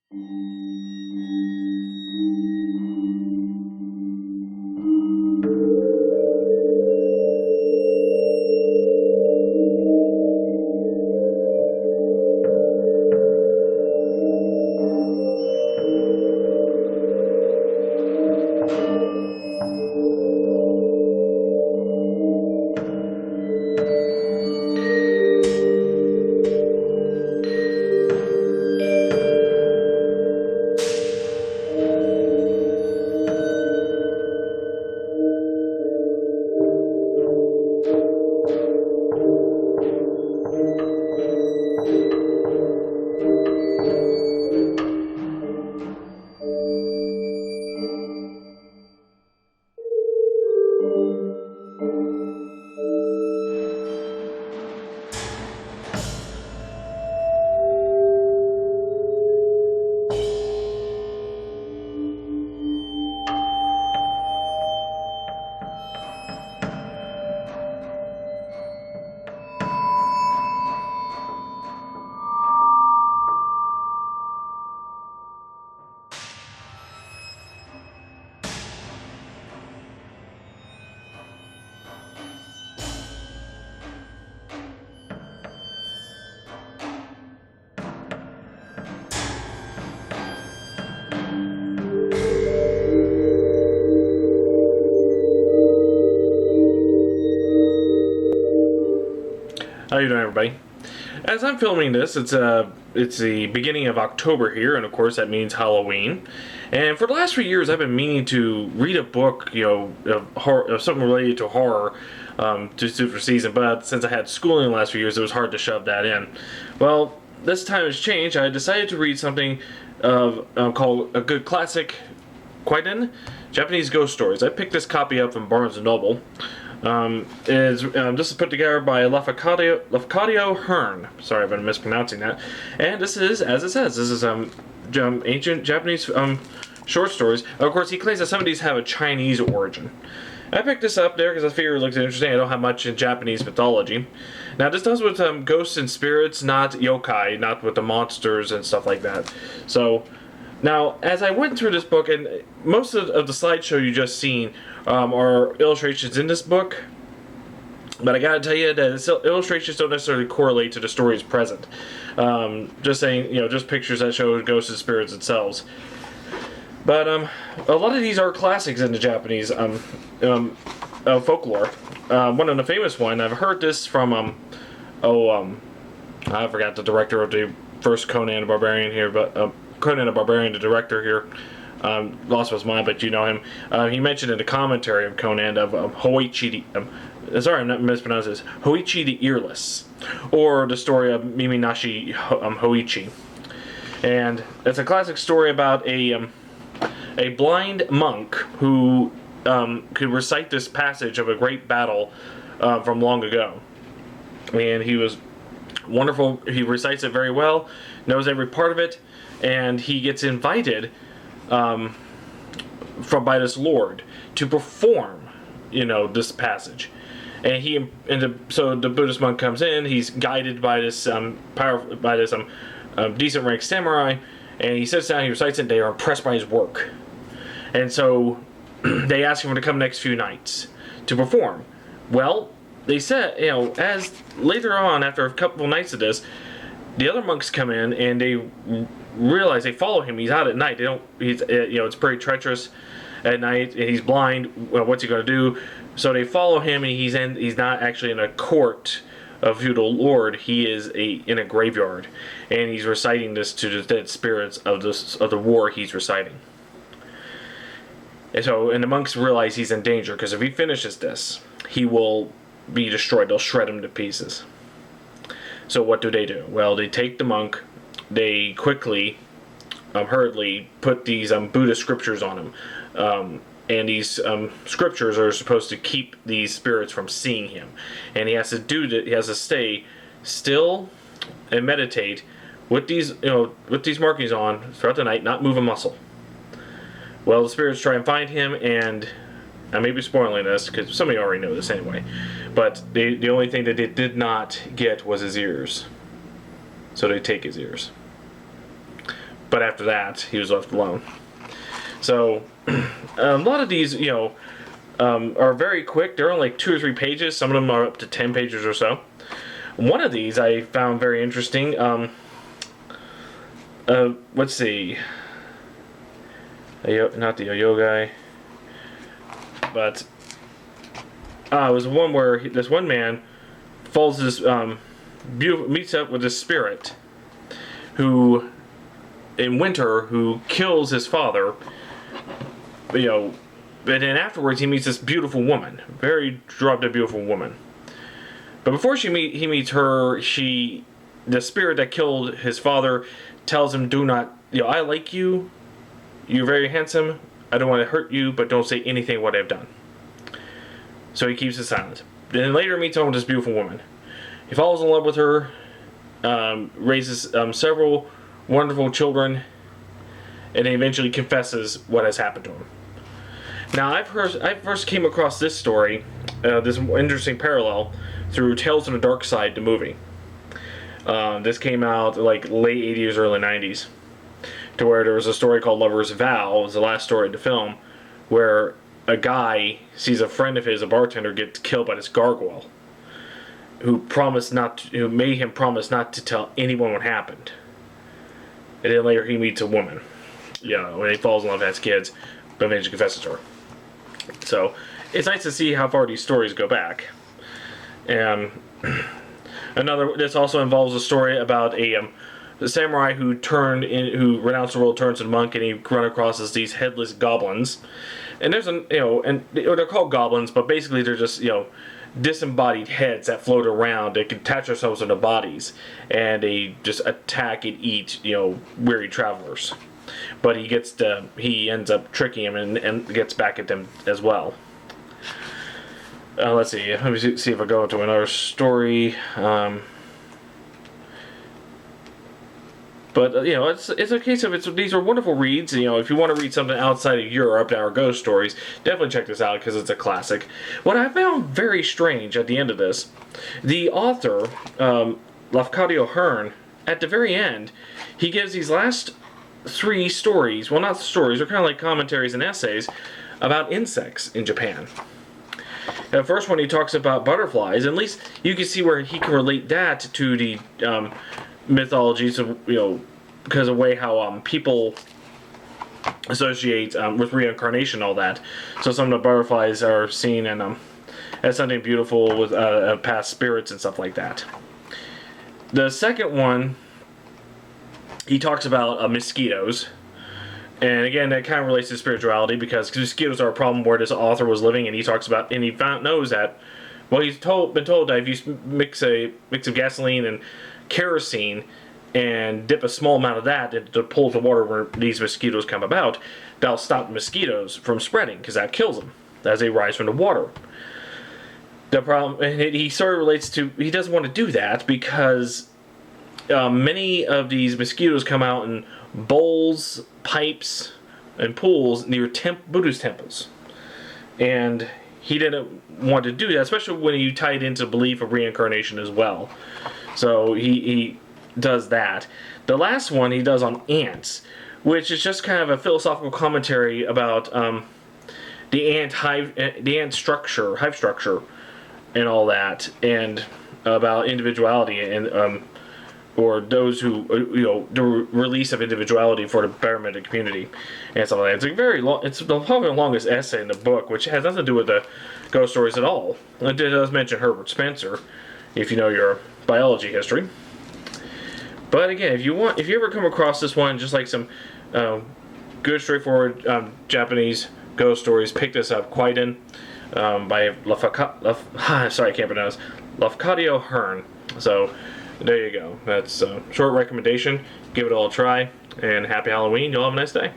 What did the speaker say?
How you doing, everybody? As I'm filming this, it's the beginning of October here, and of course that means Halloween. And for the last few years, I've been meaning to read a book, of something related to horror, to suit for season. But since I had schooling in the last few years, it was hard to shove that in. Well, this time has changed. I decided to read something called a good classic, Kwaidan, Japanese ghost stories. I picked this copy up from Barnes & Noble. This is put together by Lafcadio Hearn. Sorry if I'm mispronouncing that. And this is, as it says, this is ancient Japanese short stories. Of course, he claims that some of these have a Chinese origin. I picked this up there because I figured it looked interesting. I don't have much in Japanese mythology. Now, this does with ghosts and spirits, not yokai, not with the monsters and stuff like that. So, now, as I went through this book, and most of the slideshow you just seen are illustrations in this book, but I gotta tell you that illustrations don't necessarily correlate to the stories present. Just saying, just pictures that show ghosts and spirits themselves. But a lot of these are classics in the Japanese folklore. One of the famous one, I've heard this from I forgot the director of the first Conan the Barbarian here, but Conan the Barbarian, the director here, lost his mind, but you know him. He mentioned in the commentary of Conan of Hoichi, sorry, I'm not mispronouncing this, Hoichi the Earless, or the story of Mini-nashi-Hoichi. And it's a classic story about a blind monk who could recite this passage of a great battle from long ago. And he was wonderful. He recites it very well, knows every part of it, and he gets invited by this lord to perform, this passage. And so the Buddhist monk comes in. He's guided by this decent ranked samurai, and he sits down. He recites it. And they are impressed by his work, and so they ask him to come next few nights to perform. Well, they said, as later on, after a couple of nights of this, the other monks come in and they realize they follow him. He's out at night. It's pretty treacherous at night, and he's blind. Well, what's he going to do? So they follow him, and he's not actually in a court of feudal lord. He is in a graveyard, and he's reciting this to the dead spirits of the war he's reciting. And the monks realize he's in danger, because if he finishes this, he will be destroyed. They'll shred him to pieces. So what do? Well, they take the monk. They quickly, hurriedly put these Buddhist scriptures on him. And these scriptures are supposed to keep these spirits from seeing him. And he has to stay still and meditate with these markings on throughout the night, not move a muscle. Well, the spirits try and find him, and I may be spoiling this because somebody already knows this anyway. But the only thing that they did not get was his ears. So they take his ears. but after that, he was left alone. So, a lot of these, are very quick. They're only like 2 or 3 pages. Some of them are up to 10 pages or so. One of these I found very interesting. Let's see. Not the yo-yo guy. But it was one where this one man falls this meets up with this spirit who, in winter, who kills his father. And then afterwards he meets this beautiful woman, very drop-dead beautiful woman. But before he meets her, the spirit that killed his father tells him, "Do not, I like you. You're very handsome. I don't want to hurt you, but don't say anything what I've done." So he keeps it silent. Then later he meets on with this beautiful woman. He falls in love with her, raises several wonderful children, and then eventually confesses what has happened to him. Now, I first came across this story, this interesting parallel, through Tales from the Dark Side, the movie. This came out like late 80s, early 90s, to where there was a story called Lover's Vow. It was the last story of the film, where a guy sees a friend of his, a bartender, get killed by this gargoyle, who made him promise not to tell anyone what happened. And then later he meets a woman, when he falls in love, has kids, but eventually confesses to her. So it's nice to see how far these stories go back. And this also involves a story about a samurai who renounced the world, turns into a monk, and he run across these headless goblins. And there's they're called goblins, but basically they're just disembodied heads that float around. They can attach themselves to the bodies, and they just attack and eat weary travelers. But he ends up tricking him and gets back at them as well. Let's see. Let me see if I go into another story. But it's a case of these are wonderful reads. If you want to read something outside of Europe that are ghost stories, definitely check this out because it's a classic. What I found very strange at the end of this, the author, Lafcadio Hearn, at the very end, he gives these last 3 stories. Well, not stories. They're kind of like commentaries and essays about insects in Japan. The first one, he talks about butterflies. At least you can see where he can relate that to the mythologies of because of the way how people associate with reincarnation and all that. So some of the butterflies are seen as something beautiful with past spirits and stuff like that. The second one, he talks about mosquitoes. And again, that kind of relates to spirituality because mosquitoes are a problem where this author was living, and he talks about, and he knows that, well, he's been told that if you mix of gasoline and kerosene and dip a small amount of that into pools of water where these mosquitoes come about, that'll stop mosquitoes from spreading because that kills them as they rise from the water. The problem, and he sort of relates to, he doesn't want to do that because many of these mosquitoes come out in bowls, pipes, and pools near Buddhist temples. And he didn't want to do that, especially when you tie it into belief of reincarnation as well. So he does that. The last one he does on ants, which is just kind of a philosophical commentary about the ant structure, hive structure, and all that, and about individuality and or those who the release of individuality for the betterment of the community and stuff like that. It's a very long. It's probably the longest essay in the book, which has nothing to do with the ghost stories at all. It does mention Herbert Spencer, if you know your biology history. But again, if you ever come across this one, just like some good, straightforward Japanese ghost stories, pick this up. Kwaidan by sorry, I can't pronounce. Lafcadio Hearn. So there you go. That's a short recommendation. Give it all a try, and happy Halloween. You'll have a nice day.